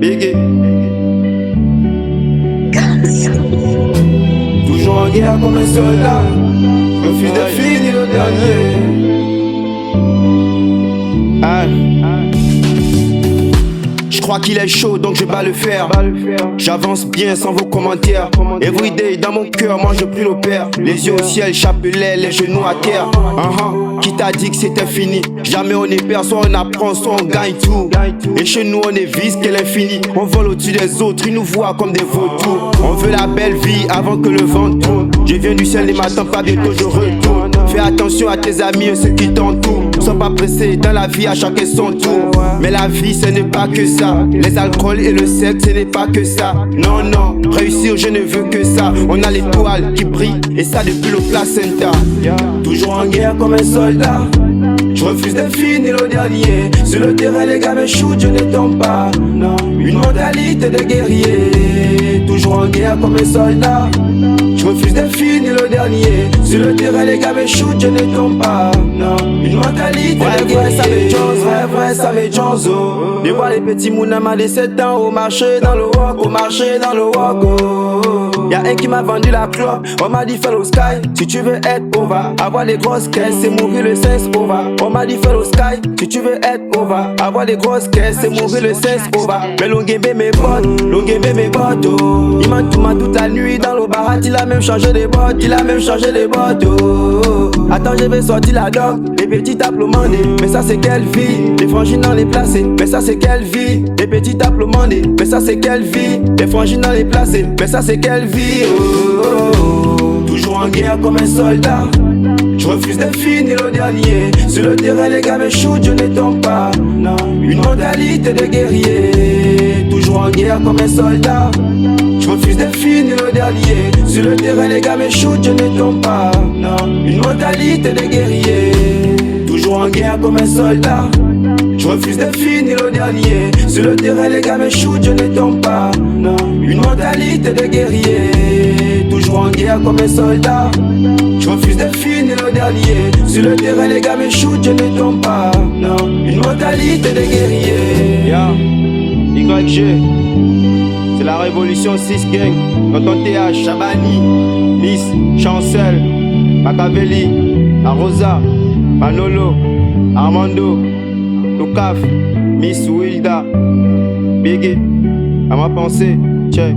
Biggie. Toujours en guerre comme un soldat, refuse de finir le dernier. Je crois qu'il est chaud donc je bats le fer. J'avance bien sans vos commentaires. Everyday dans mon cœur, moi je prie le Père. Les yeux au ciel, chapelet, les genoux à terre. Qui t'a dit que c'était fini? Jamais on est perd, soit on apprend, soit on gagne tout. Et chez nous on est vice qu'est l'infini. On vole au-dessus des autres, ils nous voient comme des vautours. On veut la belle vie avant que le vent tourne. Je viens du ciel et m'attends pas bientôt je retourne. Fais attention à tes amis et ceux qui t'entourent. Sois pas pressé, dans la vie à chacun son tour. Mais la vie ce n'est pas que ça. Les alcools et le sexe ce n'est pas que ça. Non, non, réussir je ne veux que ça. On a l'étoile qui brille et ça depuis le placenta. Toujours en guerre comme un soldat. Je refuse de finir le dernier. Sur le terrain les gars me shootent, je ne tombe pas. Non, une mentalité de guerrier. Toujours en guerre comme un soldat. Je refuse de finir le dernier. Sur le terrain les gars me shootent, je ne tombe pas. Non, une mentalité de guerrier. Vrai, ça m'est Jones. De voir les petits mounama de 7 ans au marché dans le walk, au marché dans le walk. Y'a un qui m'a vendu la clope. On m'a dit fais le sky. Si tu veux être over, avoir les grosses caisses, c'est mourir le 16 over. On m'a dit fais le sky. Si tu veux être over, avoir les grosses caisses, c'est mourir le 16 over. Mais l'onguébé mes bottes, oh. Il m'a toute la nuit dans le barat. Il a même changé des bottes, oh. Attends, je vais sortir la doc. Les petits tapent le mandé, mais ça c'est quelle vie. Les frangines dans les placés, mais ça c'est quelle vie. Les petits tapent le mandé, mais ça c'est quelle vie. Les frangines dans les placés, mais ça c'est quelle vie. Toujours en guerre comme un soldat. Je refuse de finir le dernier. Sur le terrain les gars me shootent, je ne tombe pas. Non, une mentalité de guerrier. Toujours en guerre comme un soldat. Je refuse de finir le dernier. Sur le terrain les gars me shootent, je ne tombe pas. Non, une mentalité de guerrier. Toujours en guerre comme un soldat. Je refuse de finir le dernier. Sur le terrain les gars me shootent, je ne tombe pas. Non, une mentalité de guerrier. Toujours en guerre comme un soldat. Je refuse de finir le dernier. Sur le terrain les gars me shootent, je ne tombe pas. Non, une mentalité de guerrier. YG, c'est la révolution 6 gang. Tonton TH, Chabani, Miss, Chancel, Machiavelli, Arosa, Manolo, Armando, Tokaf, Miss Wilda, Biggie, à ma pensée, check.